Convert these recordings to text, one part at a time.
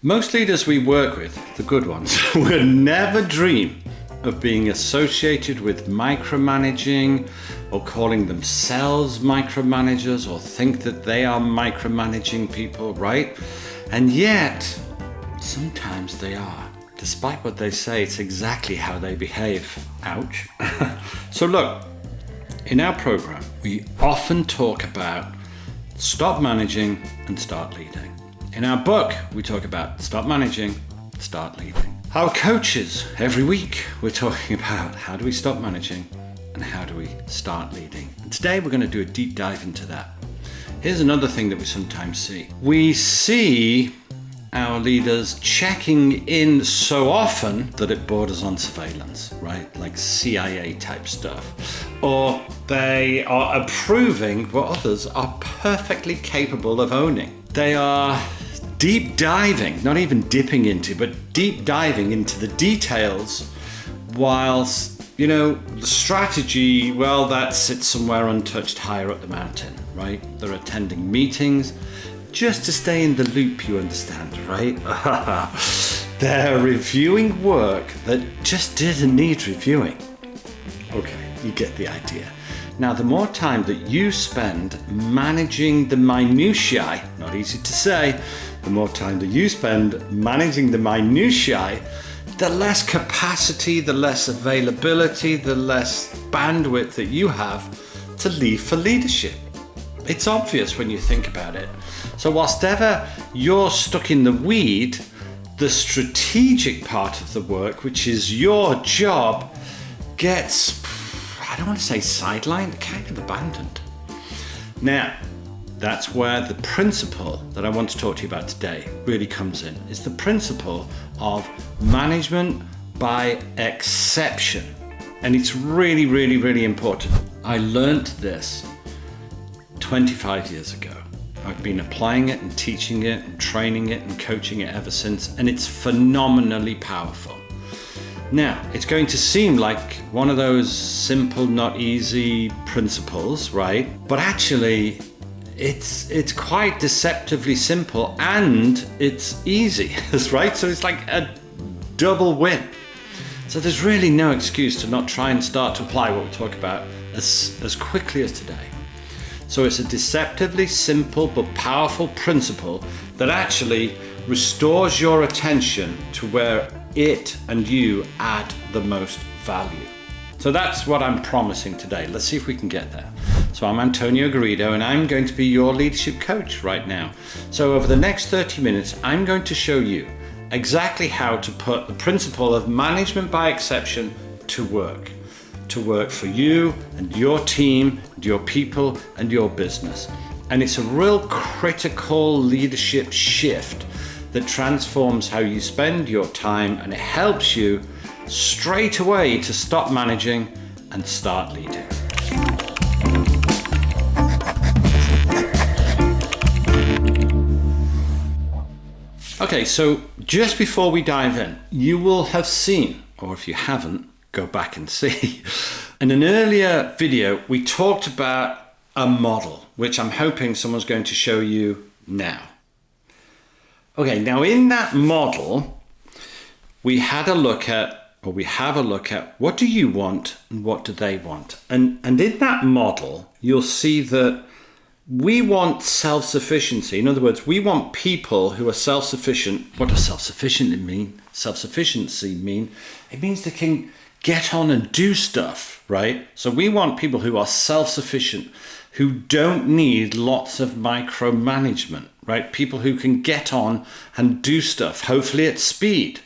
Most leaders we work with, the good ones, would never dream of being associated with micromanaging or calling themselves micromanagers or think that they are micromanaging people, right? And yet, sometimes they are. Despite what they say, it's exactly how they behave. Ouch. So look, in our program, we often talk about stop managing and start leading. In our book, we talk about stop managing, start leading. Our coaches, every week, we're talking about how do we stop managing and how do we start leading. And today we're going to do a deep dive into that. Here's another thing that we sometimes see. We see our leaders checking in so often that it borders on surveillance, right? Like CIA type stuff. Or they are approving what others are perfectly capable of owning. They are deep diving, not even dipping into, but deep diving into the details whilst, the strategy, well, that sits somewhere untouched higher up the mountain, right? They're attending meetings just to stay in the loop, you understand, right? They're reviewing work that just didn't need reviewing. Okay, you get the idea. Now, the more time that you spend managing the minutiae, not easy to say, the more time that you spend managing the minutiae, the less capacity, the less availability, the less bandwidth that you have to leave for leadership. It's obvious when you think about it. So whilst ever you're stuck in the weed, the strategic part of the work, which is your job, gets, I don't want to say sidelined, kind of abandoned. Now, that's where the principle that I want to talk to you about today really comes in. It's the principle of management by exception. And it's really, really, really important. I learned this 25 years ago. I've been applying it and teaching it and training it and coaching it ever since, and it's phenomenally powerful. Now, it's going to seem like one of those simple, not easy principles, right? But actually, it's quite deceptively simple and it's easy, right? So it's like a double win. So there's really no excuse to not try and start to apply what we talk about as quickly as today. So it's a deceptively simple but powerful principle that actually restores your attention to where it and you add the most value. So that's what I'm promising today. Let's see if we can get there. So I'm Antonio Garrido and I'm going to be your leadership coach right now. So over the next 30 minutes, I'm going to show you exactly how to put the principle of management by exception to work for you and your team, and your people and your business. And it's a real critical leadership shift that transforms how you spend your time, and it helps you straight away to stop managing and start leading. Okay, so just before we dive in, you will have seen, or if you haven't, go back and see. In an earlier video, we talked about a model, which I'm hoping someone's going to show you now. Okay, now in that model, we have a look at what do you want and what do they want? And in that model, you'll see that we want self-sufficiency. In other words, we want people who are self-sufficient. What does self-sufficiency mean? Self-sufficiency mean? It means they can get on and do stuff, right? So we want people who are self-sufficient, who don't need lots of micromanagement, right? People who can get on and do stuff, hopefully at speed.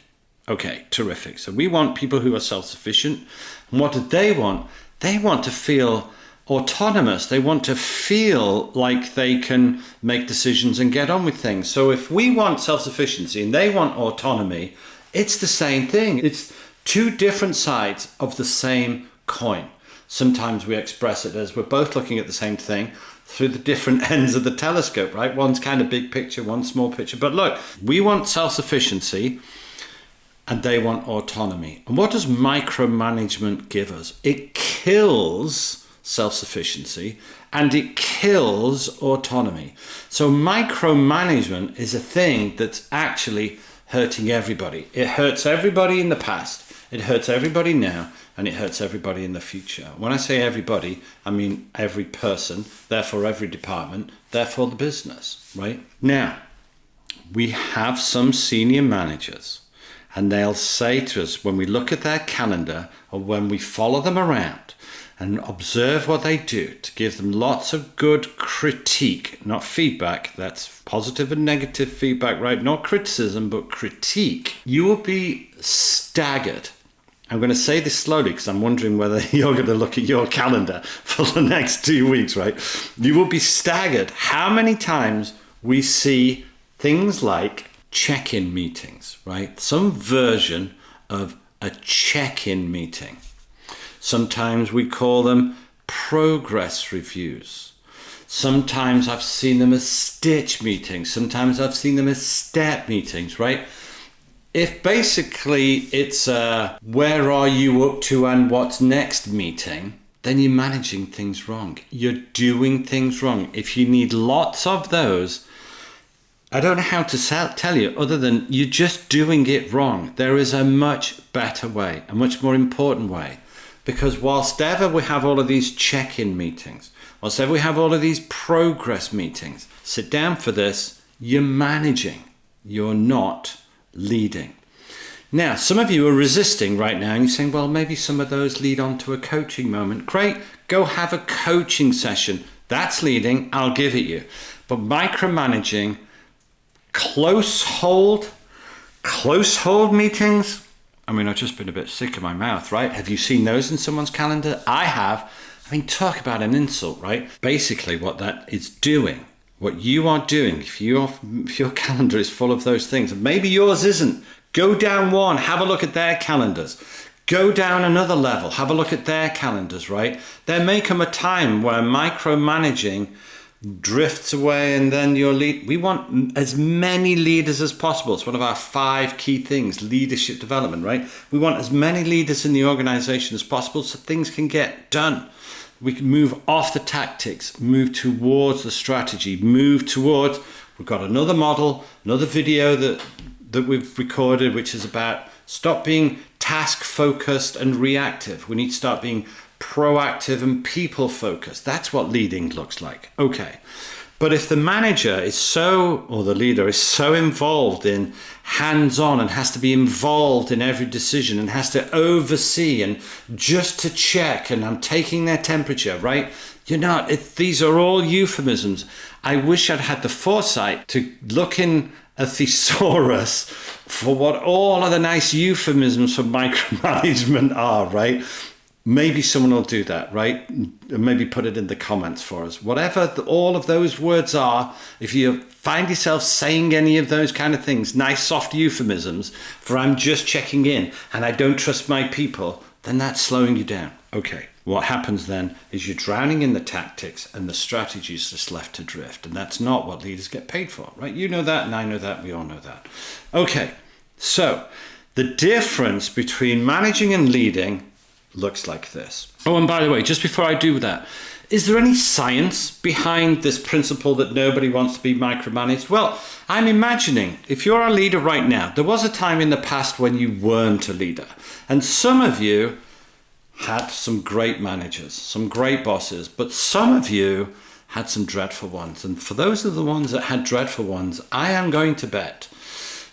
Okay, terrific. So we want people who are self-sufficient. And what do they want? They want to feel autonomous. They want to feel like they can make decisions and get on with things. So if we want self-sufficiency and they want autonomy, it's the same thing. It's two different sides of the same coin. Sometimes we express it as we're both looking at the same thing through the different ends of the telescope, right? One's kind of big picture, one's small picture. But look, we want self-sufficiency and they want autonomy. And what does micromanagement give us? It kills self-sufficiency and it kills autonomy. So micromanagement is a thing that's actually hurting everybody. It hurts everybody in the past, it hurts everybody now, and it hurts everybody in the future. When I say everybody, I mean every person, therefore every department, therefore the business, right? Now, we have some senior managers and they'll say to us when we look at their calendar or when we follow them around and observe what they do, to give them lots of good critique, not feedback, that's positive and negative feedback, right? Not criticism, but critique. You will be staggered. I'm going to say this slowly because I'm wondering whether you're going to look at your calendar for the next 2 weeks, right? You will be staggered how many times we see things like check-in meetings, right? Some version of a check-in meeting. Sometimes we call them progress reviews. Sometimes I've seen them as stitch meetings. Sometimes I've seen them as step meetings, right? If basically it's a where are you up to and what's next meeting, then you're managing things wrong. You're doing things wrong. If you need lots of those, I don't know how to tell you other than you're just doing it wrong. There is a much better way, a much more important way. Because whilst ever we have all of these check-in meetings, whilst ever we have all of these progress meetings, sit down for this, you're managing, you're not leading. Now, some of you are resisting right now and you're saying, well, maybe some of those lead on to a coaching moment. Great, go have a coaching session. That's leading, I'll give it you. But micromanaging, close hold meetings. I mean, I've just been a bit sick in my mouth, right? Have you seen those in someone's calendar? I have. I mean, talk about an insult, right? Basically what that is doing, what you are doing, if your calendar is full of those things, and maybe yours isn't, go down one, have a look at their calendars. Go down another level, have a look at their calendars, right? There may come a time where micromanaging drifts away and then your lead. We want as many leaders as possible. It's one of our 5 key things, leadership development, right? We want as many leaders in the organization as possible so things can get done. We can move off the tactics, move towards the strategy, move towards, we've got another model, another video that we've recorded, which is about stop being task focused and reactive. We need to start being proactive and people focused. That's what leading looks like. Okay. But if the manager is or the leader is so involved in hands-on and has to be involved in every decision and has to oversee and just to check and I'm taking their temperature, right? You're not. These are all euphemisms. I wish I'd had the foresight to look in a thesaurus for what all of the nice euphemisms for micromanagement are, right? Maybe someone will do that, right? Maybe put it in the comments for us. Whatever all of those words are, if you find yourself saying any of those kind of things, nice soft euphemisms for I'm just checking in and I don't trust my people, then that's slowing you down. Okay, what happens then is you're drowning in the tactics and the strategies just left to drift. And that's not what leaders get paid for, right? You know that and I know that, we all know that. Okay, so the difference between managing and leading looks like this. Oh, and by the way, just before I do that, is there any science behind this principle that nobody wants to be micromanaged? Well, I'm imagining if you're a leader right now, there was a time in the past when you weren't a leader. And some of you had some great managers, some great bosses, but some of you had some dreadful ones. And for those of the ones that had dreadful ones, I am going to bet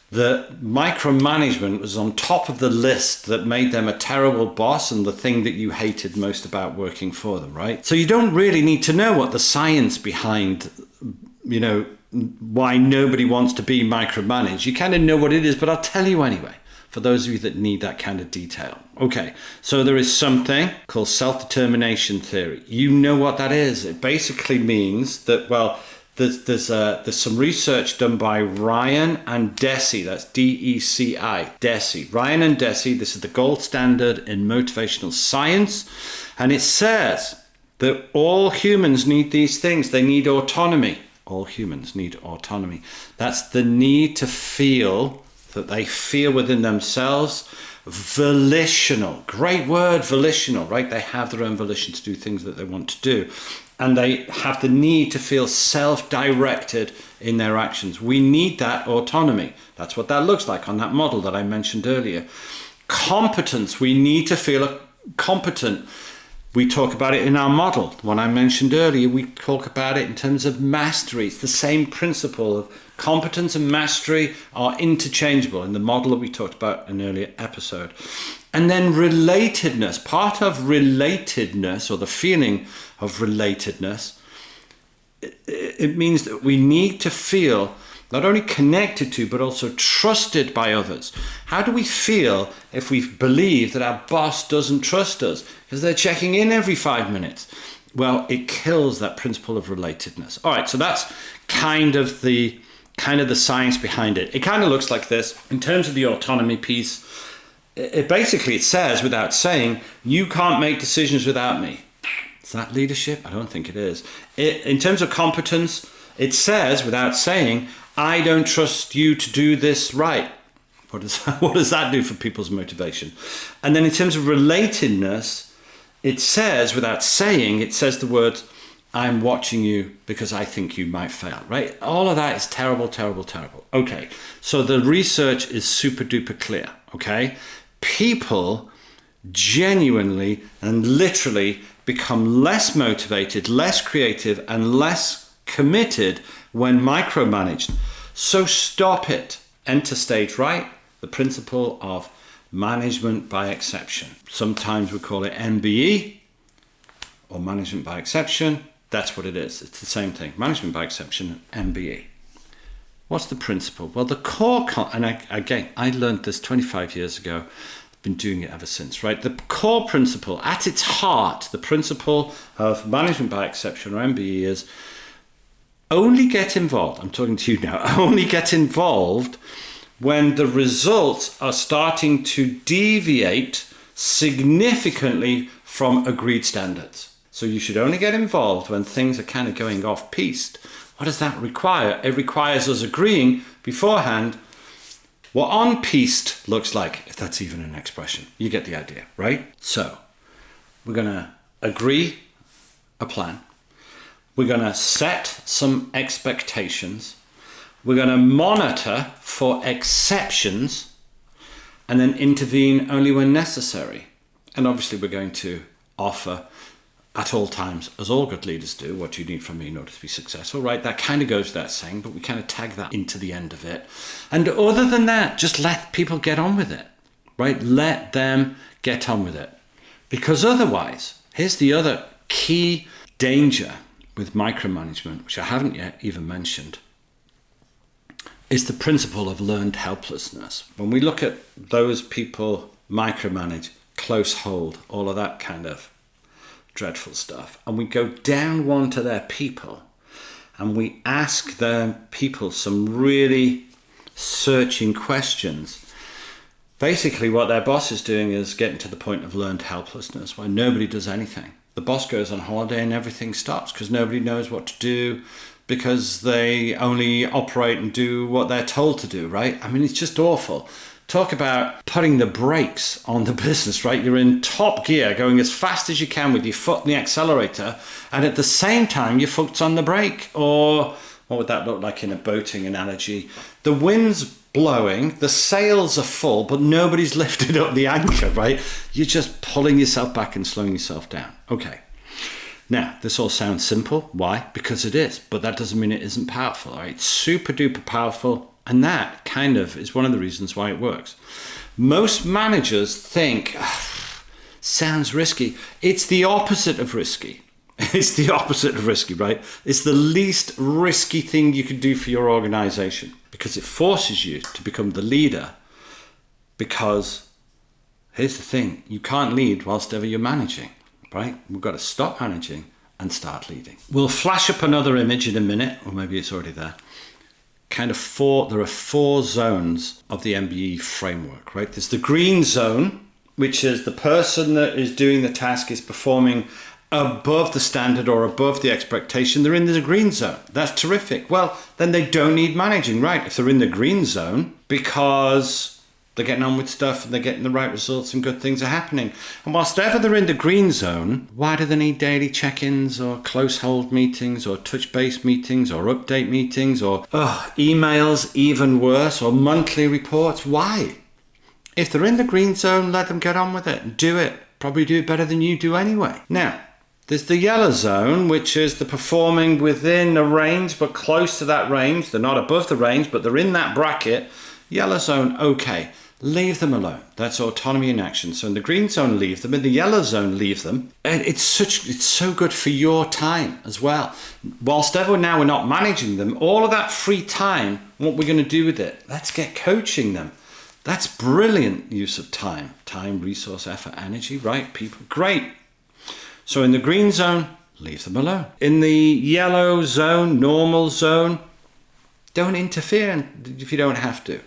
that micromanagement was on top of the list that made them a terrible boss and the thing that you hated most about working for them, right? So you don't really need to know what the science behind, why nobody wants to be micromanaged. You kind of know what it is, but I'll tell you anyway, for those of you that need that kind of detail. Okay, so there is something called self-determination theory. You know what that is. It basically means that, well, There's some research done by Ryan and Deci, that's D-E-C-I, Deci. Ryan and Deci, this is the gold standard in motivational science. And it says that all humans need these things. They need autonomy. All humans need autonomy. That's the need to feel that they feel within themselves. Volitional, great word, volitional, right? They have their own volition to do things that they want to do. And they have the need to feel self-directed in their actions. We need that autonomy. That's what that looks like on that model that I mentioned earlier. Competence, we need to feel competent. We talk about it in our model. When I mentioned earlier, we talk about it in terms of mastery. It's the same principle of competence and mastery are interchangeable in the model that we talked about in an earlier episode. And then relatedness, part of relatedness, or the feeling of relatedness, it means that we need to feel not only connected to, but also trusted by others. How do we feel if we believe that our boss doesn't trust us because they're checking in every 5 minutes? Well, it kills that principle of relatedness. All right, so that's kind of the science behind it. It kind of looks like this. In terms of the autonomy piece, it says, without saying, you can't make decisions without me. Is that leadership? I don't think it is. In terms of competence, it says, without saying, I don't trust you to do this right. What does that do for people's motivation? And then in terms of relatedness, it says, without saying, it says the words, I'm watching you because I think you might fail, right? All of that is terrible, terrible, terrible. Okay, so the research is super duper clear, okay? People genuinely and literally become less motivated, less creative, and less committed when micromanaged. So stop it. Enter stage right, the principle of management by exception. Sometimes we call it MBE or management by exception. That's what it is. It's the same thing. Management by exception, MBE. What's the principle? Well, the core, I learned this 25 years ago. I've been doing it ever since, right? The core principle, at its heart, the principle of management by exception, or MBE, is only get involved. I'm talking to you now. Only get involved when the results are starting to deviate significantly from agreed standards. So you should only get involved when things are kind of going off-piste. What does that require? It requires us agreeing beforehand what on-piste looks like, if that's even an expression. You get the idea, right? So we're going to agree a plan. We're going to set some expectations. We're going to monitor for exceptions and then intervene only when necessary. And obviously we're going to offer at all times, as all good leaders do, what you need from me in order to be successful, right? That kind of goes without saying, but we kind of tag that into the end of it. And other than that, just let people get on with it, right? Let them get on with it. Because otherwise, here's the other key danger with micromanagement, which I haven't yet even mentioned, is the principle of learned helplessness. When we look at those people micromanage, close hold, all of that kind of dreadful stuff, and we go down one to their people and we ask their people some really searching questions, basically what their boss is doing is getting to the point of learned helplessness where nobody does anything. The boss goes on holiday and everything stops because nobody knows what to do, because they only operate and do what they're told to do, right? I mean, it's just awful. Talk about putting the brakes on the business, right? You're in top gear, going as fast as you can with your foot on the accelerator, and at the same time, your foot's on the brake. Or what would that look like in a boating analogy? The wind's blowing, the sails are full, but nobody's lifted up the anchor, right? You're just pulling yourself back and slowing yourself down. Okay. Now, this all sounds simple. Why? Because it is, but that doesn't mean it isn't powerful, all right? It's super duper powerful. And that kind of is one of the reasons why it works. Most managers think, sounds risky. It's the opposite of risky. It's the opposite of risky, right? It's the least risky thing you could do for your organization because it forces you to become the leader. Because here's the thing, you can't lead whilst ever you're managing, right? We've got to stop managing and start leading. We'll flash up another image in a minute, or maybe it's already there. There are four zones of the MBE framework, right? There's the green zone, which is the person that is doing the task is performing above the standard or above the expectation, they're in the green zone. That's terrific. Well, then they don't need managing, right? If they're in the green zone because they're getting on with stuff and they're getting the right results and good things are happening. And whilst ever they're in the green zone, why do they need daily check-ins or close hold meetings or touch base meetings or update meetings or emails, even worse, or monthly reports? Why? If they're in the green zone, let them get on with it and do it. Probably do it better than you do anyway. Now, there's the yellow zone, which is the performing within a range but close to that range. They're not above the range, but they're in that bracket. Yellow zone, okay. Leave them alone. That's autonomy in action. So in the green zone, leave them. In the yellow zone, leave them. And it's so good for your time as well. Whilst ever now we're not managing them, all of that free time, what we're going to do with it? Let's get coaching them. That's brilliant use of time. Time, resource, effort, energy, right? People, great. So in the green zone, leave them alone. In the yellow zone, normal zone, don't interfere if you don't have to.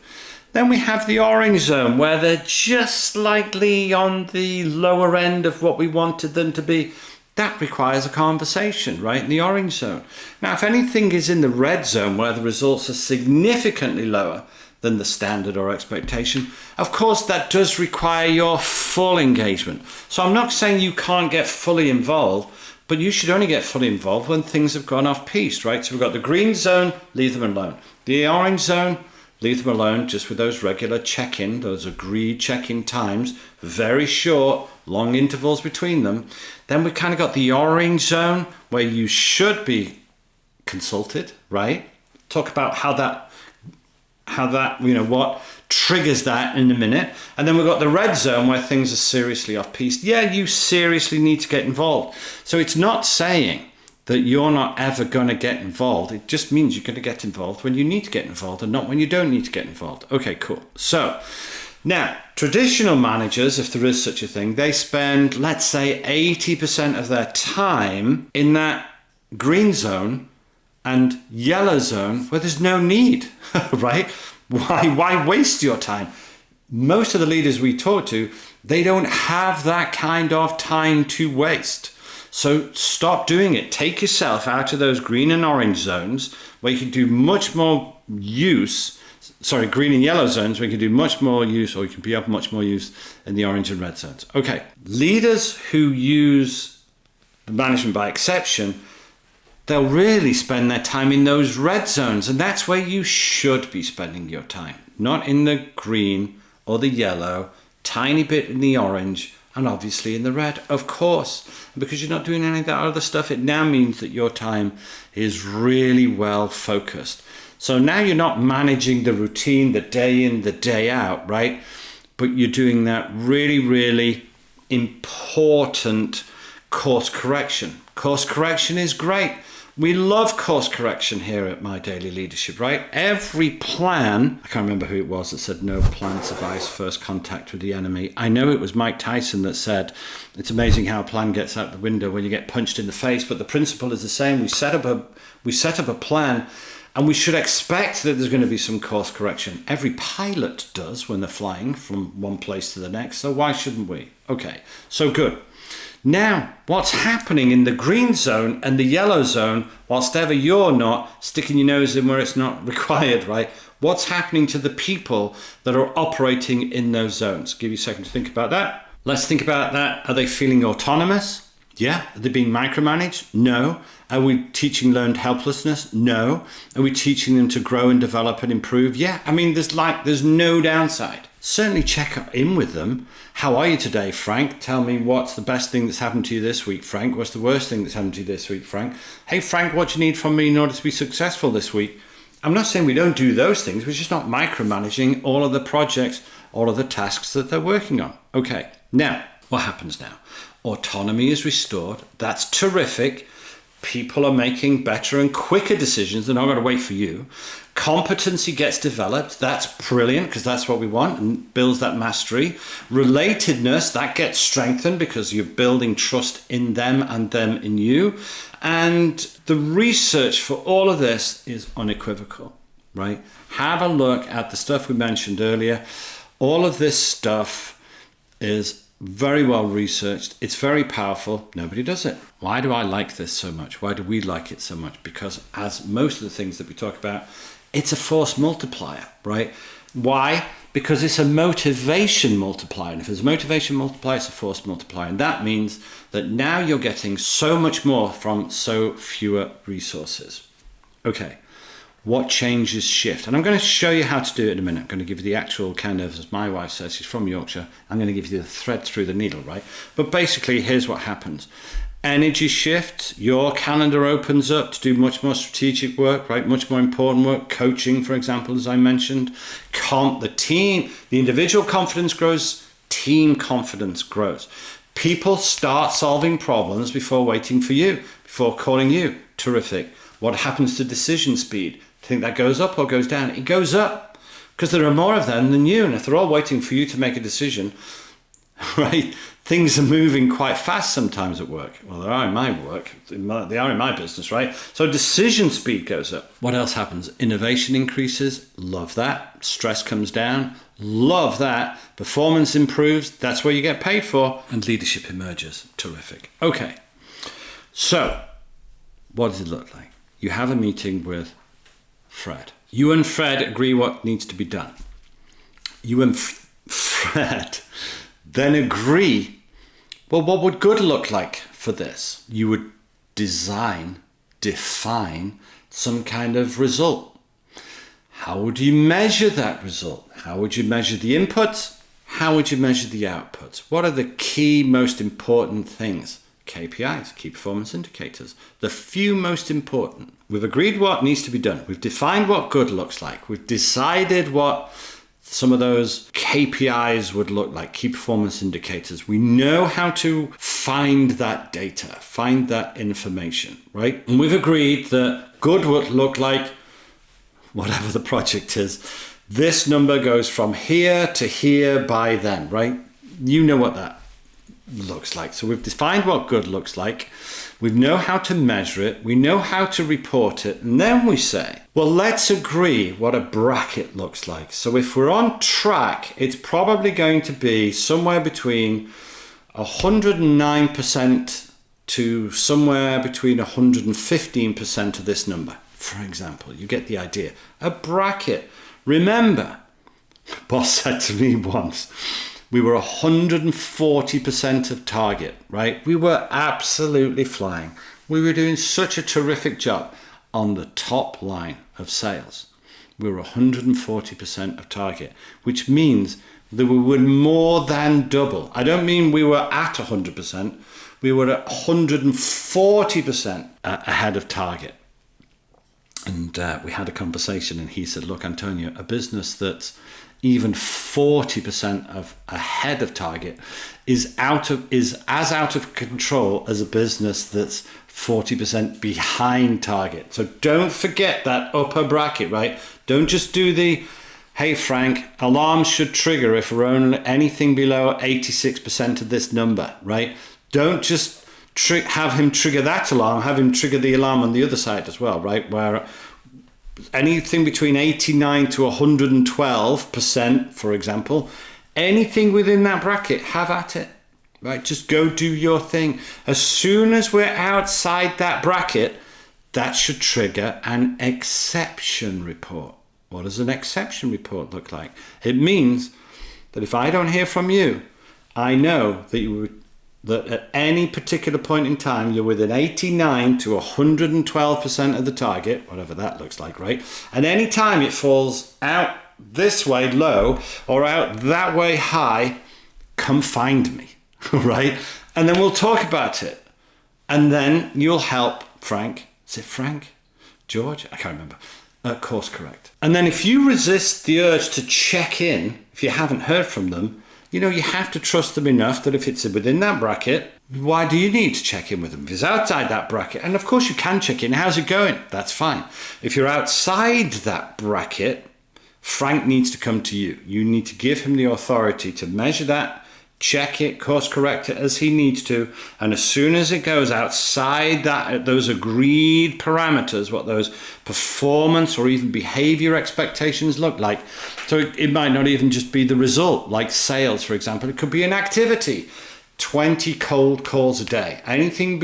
Then we have the orange zone where they're just slightly on the lower end of what we wanted them to be. That requires a conversation, right? In the orange zone. Now, if anything is in the red zone where the results are significantly lower than the standard or expectation, of course, that does require your full engagement. So I'm not saying you can't get fully involved, but you should only get fully involved when things have gone off piste, right? So we've got the green zone, leave them alone. The orange zone, leave them alone just with those regular check-in, those agreed check-in times, very short, long intervals between them. Then we've kind of got the orange zone where you should be consulted, right? Talk about how that, what triggers that in a minute. And then we've got the red zone where things are seriously off piste. Yeah, you seriously need to get involved. So it's not saying that you're not ever going to get involved. It just means you're going to get involved when you need to get involved and not when you don't need to get involved. Okay, cool. So now, traditional managers, if there is such a thing, they spend, let's say, 80% of their time in that green zone and yellow zone where there's no need, right? Why waste your time? Most of the leaders we talk to, they don't have that kind of time to waste. So stop doing it. Take yourself out of those green and orange zones where you can do much more use. Green and yellow zones where you can do much more use, or you can be of much more use in the orange and red zones. Okay, leaders who use the management by exception, they'll really spend their time in those red zones, and that's where you should be spending your time. Not in the green or the yellow, tiny bit in the orange, and obviously in the red, of course. Because you're not doing any of that other stuff, it now means that your time is really well focused. So now you're not managing the routine, the day in, the day out, right? But you're doing that really, really important course correction. Course correction is great. We love course correction here at My Daily Leadership, right? Every plan, I can't remember who it was that said no plan survives first contact with the enemy. I know it was Mike Tyson that said, it's amazing how a plan gets out the window when you get punched in the face, but the principle is the same. We set up a plan and we should expect that there's going to be some course correction. Every pilot does when they're flying from one place to the next, so why shouldn't we? Okay, so good. Now, what's happening in the green zone and the yellow zone, whilst ever you're not sticking your nose in where it's not required, right? What's happening to the people that are operating in those zones? Give you a second to think about that. Let's think about that. Are they feeling autonomous? Yeah. Are they being micromanaged? No. Are we teaching learned helplessness? No. Are we teaching them to grow and develop and improve? Yeah. I mean, there's no downside. Certainly check in with them. How are you today, Frank? Tell me what's the best thing that's happened to you this week, Frank? What's the worst thing that's happened to you this week, Frank? Hey, Frank, what do you need from me in order to be successful this week? I'm not saying we don't do those things. We're just not micromanaging all of the projects, all of the tasks that they're working on. Okay, now, what happens now? Autonomy is restored. That's terrific. People are making better and quicker decisions. They're not going to wait for you. Competency gets developed. That's brilliant because that's what we want and builds that mastery. Relatedness, that gets strengthened because you're building trust in them and them in you. And the research for all of this is unequivocal, right? Have a look at the stuff we mentioned earlier. All of this stuff is very well researched. It's very powerful. Nobody does it. Why do I like this so much? Why do we like it so much? Because as most of the things that we talk about, it's a force multiplier, right? Why? Because it's a motivation multiplier. And if it's a motivation multiplier, it's a force multiplier. And that means that now you're getting so much more from so fewer resources. Okay. What changes shift? And I'm going to show you how to do it in a minute. I'm going to give you the actual kind of, as my wife says, she's from Yorkshire, I'm going to give you the thread through the needle, right? But basically, here's what happens. Energy shift, your calendar opens up to do much more strategic work, right? Much more important work, coaching, for example, as I mentioned. The individual confidence grows, team confidence grows. People start solving problems before waiting for you, before calling you. Terrific. What happens to decision speed? Think that goes up or goes down? It goes up because there are more of them than you. And if they're all waiting for you to make a decision, right, things are moving quite fast sometimes at work. Well, they are in my work. They are in my business, right? So decision speed goes up. What else happens? Innovation increases. Love that. Stress comes down. Love that. Performance improves. That's what you get paid for. And leadership emerges. Terrific. Okay. So what does it look like? You have a meeting with Fred. You and Fred agree what needs to be done. You and Fred then agree, well, what would good look like for this? You would define some kind of result. How would you measure that result? How would you measure the inputs? How would you measure the outputs? What are the key, most important things? KPIs, key performance indicators, the few most important. We've agreed what needs to be done. We've defined what good looks like. We've decided what some of those KPIs would look like, key performance indicators. We know how to find that data, find that information, right? And we've agreed that good would look like, whatever the project is, this number goes from here to here by then, right? You know what that looks like. So we've defined what good looks like. We know how to measure it. We know how to report it. And then we say, well, let's agree what a bracket looks like. So if we're on track, it's probably going to be somewhere between 109% to somewhere between 115% of this number. For example, you get the idea. A bracket. Remember, boss said to me once, we were 140% of target, right? We were absolutely flying. We were doing such a terrific job on the top line of sales. We were 140% of target, which means that we were more than double. I don't mean we were at 100%. We were at 140% ahead of target. And we had a conversation and he said, look, Antonio, a business that's even 40% of ahead of target is as out of control as a business that's 40% behind target. So don't forget that upper bracket, right? Don't just do the, hey Frank, alarms should trigger if we're only anything below 86% of this number, right? Don't just have him trigger that alarm, have him trigger the alarm on the other side as well, right? Where anything between 89 to 112%, for example, anything within that bracket, have at it, right? Just go do your thing. As soon as we're outside that bracket, that should trigger an exception report. What does an exception report look like? It means that if I don't hear from you, I know that at any particular point in time, you're within 89 to 112% of the target, whatever that looks like, right? And any time it falls out this way low or out that way high, come find me, right? And then we'll talk about it. And then you'll help Frank. Is it Frank? George? I can't remember. Course correct. And then if you resist the urge to check in, if you haven't heard from them, you have to trust them enough that if it's within that bracket, why do you need to check in with them? If it's outside that bracket, and of course you can check in, how's it going? That's fine. If you're outside that bracket, Frank needs to come to you. You need to give him the authority to measure that, check it, course correct it as he needs to, and as soon as it goes outside those agreed parameters, what those performance or even behavior expectations look like. So it might not even just be the result, like sales, for example. It could be an activity. 20 cold calls a day. Anything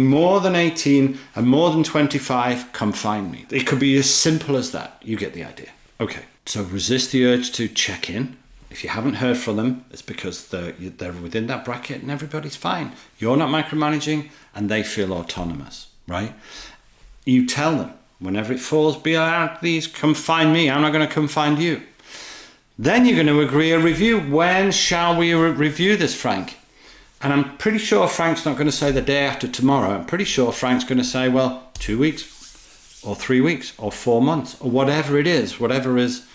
more than 18 and more than 25, come find me. It could be as simple as that. You get the idea. Okay, so resist the urge to check in. If you haven't heard from them, it's because they're within that bracket and everybody's fine. You're not micromanaging and they feel autonomous, right? You tell them, whenever it falls beyond these, come find me. I'm not going to come find you. Then you're going to agree a review. When shall we review this, Frank? And I'm pretty sure Frank's not going to say the day after tomorrow. I'm pretty sure Frank's going to say, well, 2 weeks or 3 weeks or 4 months or whatever it is, whatever is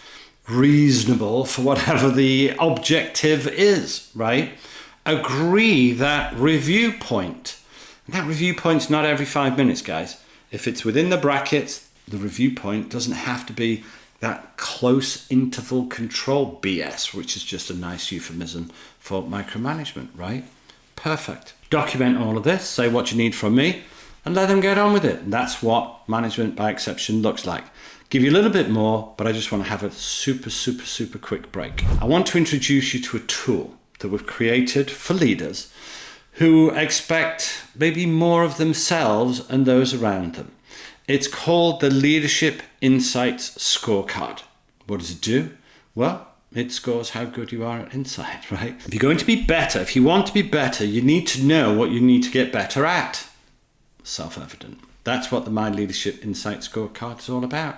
reasonable for whatever the objective is, right? Agree that review point. And that review point's not every 5 minutes, guys. If it's within the brackets, the review point doesn't have to be that close interval control BS, which is just a nice euphemism for micromanagement, right? Perfect. Document all of this, say what you need from me, and let them get on with it. And that's what management by exception looks like. Give you a little bit more, but I just want to have a super quick break. I want to introduce you to a tool that we've created for leaders who expect maybe more of themselves and those around them. It's called the Leadership Insights Scorecard. What does it do? Well, it scores how good you are at insight, right? If you're going to be better, if you want to be better, you need to know what you need to get better at. Self-evident. That's what the My Leadership Insight Scorecard is all about.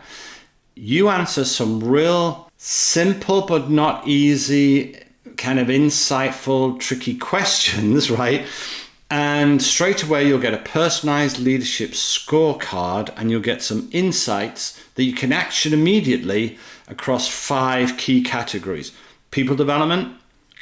You answer some real simple but not easy, kind of insightful, tricky questions, right? And straight away, you'll get a personalized leadership scorecard and you'll get some insights that you can action immediately across 5 key categories: people development,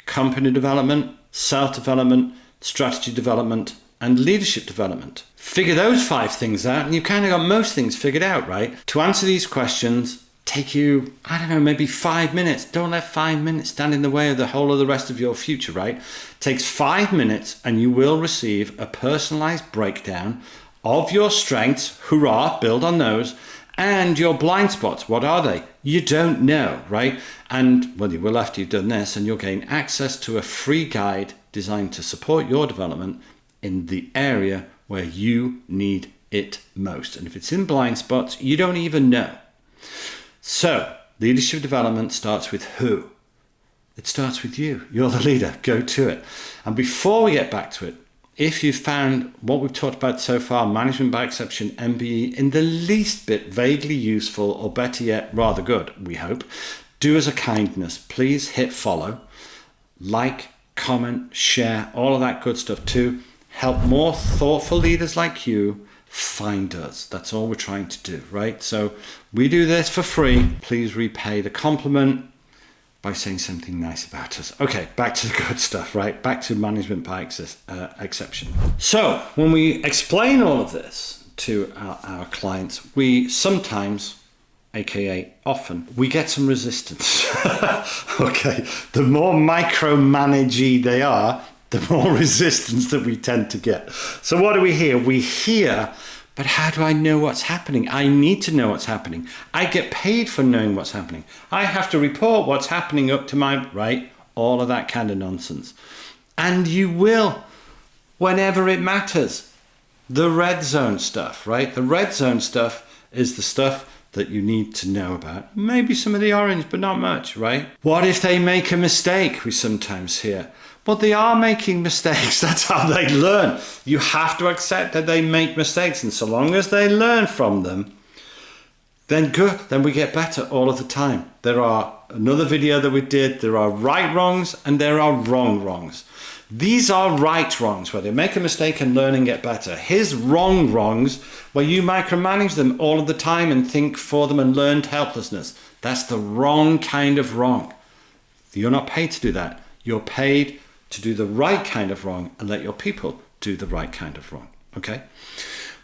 company development, self-development, strategy development, and leadership development. Figure those 5 things out and you've kind of got most things figured out, right? To answer these questions, take you, I don't know, maybe 5 minutes. Don't let 5 minutes stand in the way of the whole of the rest of your future, right? Takes 5 minutes and you will receive a personalized breakdown of your strengths, hurrah, build on those, and your blind spots. What are they? You don't know, right? And well, you will after you've done this, and you'll gain access to a free guide designed to support your development in the area where you need it most. And if it's in blind spots, you don't even know. So, leadership development starts with who? It starts with you. You're the leader. Go to it. And before we get back to it, if you've found what we've talked about so far, management by exception, MBE, in the least bit vaguely useful, or better yet, rather good, we hope, do us a kindness. Please hit follow, like, comment, share, all of that good stuff too. Help more thoughtful leaders like you find us. That's all we're trying to do, right? So we do this for free. Please repay the compliment by saying something nice about us. Okay, back to the good stuff, right? Back to management by exception. So when we explain all of this to our clients, we sometimes, aka often, we get some resistance. Okay, the more micromanagey they are, the more resistance that we tend to get. So what do we hear? We hear, but how do I know what's happening? I need to know what's happening. I get paid for knowing what's happening. I have to report what's happening up to my, right? All of that kind of nonsense. And you will, whenever it matters. The red zone stuff, right? The red zone stuff is the stuff that you need to know about. Maybe some of the orange, but not much, right? What if they make a mistake? We sometimes hear. Well, they are making mistakes. That's how they learn. You have to accept that they make mistakes. And so long as they learn from them, then good. Then we get better all of the time. There are another video that we did. There are right wrongs and there are wrong wrongs. These are right wrongs where they make a mistake and learn and get better. His wrong wrongs where you micromanage them all of the time and think for them and learned helplessness. That's the wrong kind of wrong. You're not paid to do that. You're paid to do the right kind of wrong and let your people do the right kind of wrong. Okay?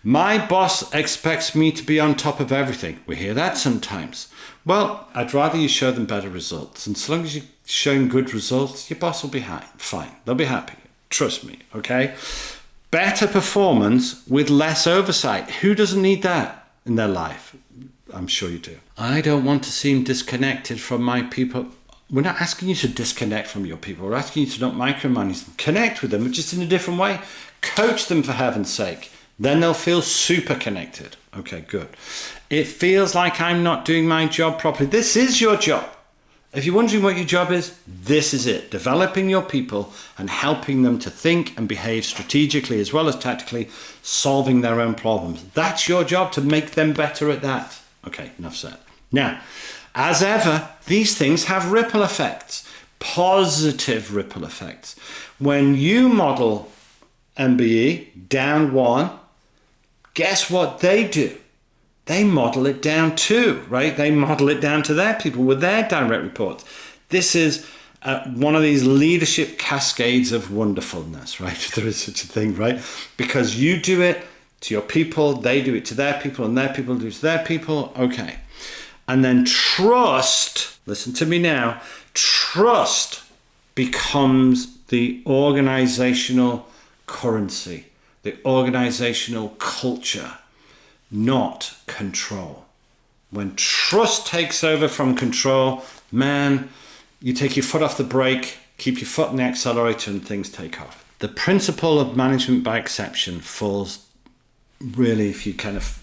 My boss expects me to be on top of everything. We hear that sometimes. Well, I'd rather you show them better results. And so long as you're showing good results, your boss will be fine. They'll be happy. Trust me, okay? Better performance with less oversight. Who doesn't need that in their life? I'm sure you do. I don't want to seem disconnected from my people. We're not asking you to disconnect from your people. We're asking you to not micromanage them. Connect with them, but just in a different way. Coach them, for heaven's sake. Then they'll feel super connected. Okay, good. It feels like I'm not doing my job properly. This is your job. If you're wondering what your job is, this is it. Developing your people and helping them to think and behave strategically as well as tactically, solving their own problems. That's your job, to make them better at that. Okay, enough said. Now, as ever, these things have ripple effects, positive ripple effects. When you model MBE down one, guess what they do? They model it down too, right? They model it down to their people with their direct reports. This is one of these leadership cascades of wonderfulness, right? If there is such a thing, right? Because you do it to your people, they do it to their people, and their people do it to their people. Okay. And then trust, listen to me now, trust becomes the organizational currency, the organizational culture, not control. When trust takes over from control, man, you take your foot off the brake, keep your foot on the accelerator, and things take off. The principle of management by exception falls really, if you kind of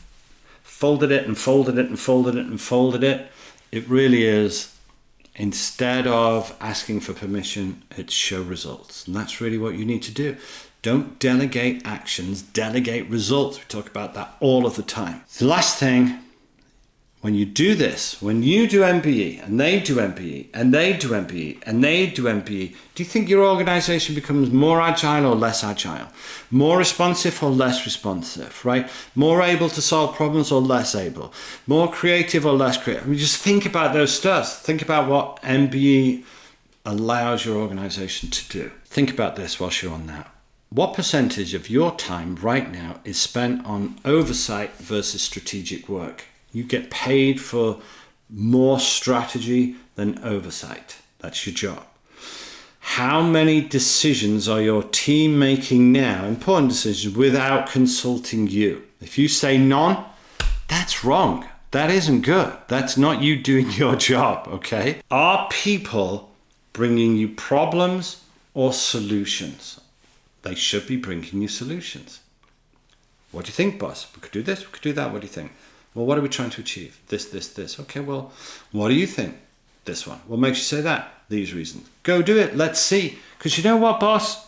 folded it and folded it and folded it and folded it, it really is, instead of asking for permission, it's show results. And that's really what you need to do. Don't delegate actions, delegate results. We talk about that all of the time. The last thing, when you do this, when you do MBE and they do MBE and they do MBE and they do MBE, do you think your organization becomes more agile or less agile? More responsive or less responsive, right? More able to solve problems or less able? More creative or less creative? I mean, just think about those stuff. Think about what MBE allows your organization to do. Think about this whilst you're on that. What percentage of your time right now is spent on oversight versus strategic work? You get paid for more strategy than oversight. That's your job. How many decisions are your team making now, important decisions, without consulting you? If you say none, that's wrong. That isn't good. That's not you doing your job, okay? Are people bringing you problems or solutions? They should be bringing you solutions. What do you think, boss? We could do this, we could do that. What do you think? Well, what are we trying to achieve? This. Okay, well, what do you think? This one. What makes you say that? These reasons. Go do it. Let's see. Because you know what, boss?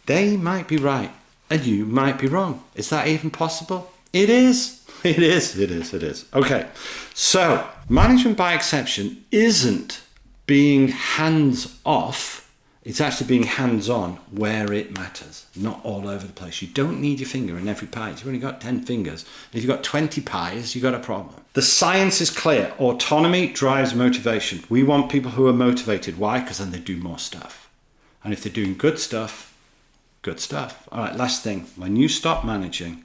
They might be right and you might be wrong. Is that even possible? It is. It is. Okay. So, management by exception isn't being hands off. It's actually being hands-on where it matters, not all over the place. You don't need your finger in every pie. You've only got 10 fingers. If you've got 20 pies, you've got a problem. The science is clear. Autonomy drives motivation. We want people who are motivated. Why? Because then they do more stuff. And if they're doing good stuff, good stuff. All right, last thing. When you stop managing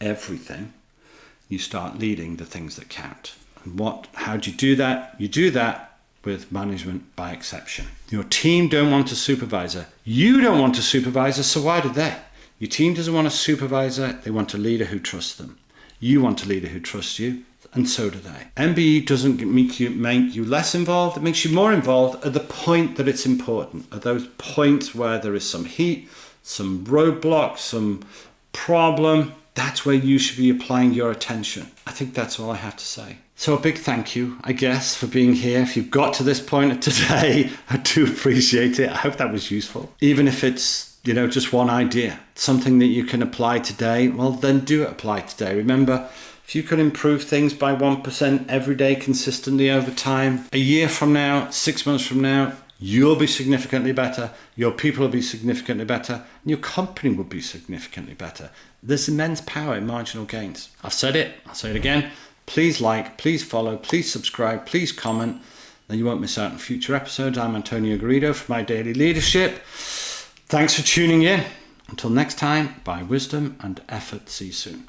everything, you start leading the things that count. And how do you do that? You do that with management by exception. Your team don't want a supervisor. You don't want a supervisor, so why do they? Your team doesn't want a supervisor. They want a leader who trusts them. You want a leader who trusts you, and so do they. MBE doesn't make you less involved. It makes you more involved at the point that it's important, at those points where there is some heat, some roadblock, some problem. That's where you should be applying your attention. I think that's all I have to say. So a big thank you, I guess, for being here. If you've got to this point today, I do appreciate it. I hope that was useful. Even if it's, just one idea, something that you can apply today, well, then do it apply today. Remember, if you can improve things by 1% every day consistently over time, a year from now, 6 months from now, you'll be significantly better, your people will be significantly better, and your company will be significantly better. There's immense power in marginal gains. I've said it, I'll say it again. Please like, please follow, please subscribe, please comment, then you won't miss out on future episodes. I'm Antonio Garrido from My Daily Leadership. Thanks for tuning in. Until next time, by wisdom and effort, see you soon.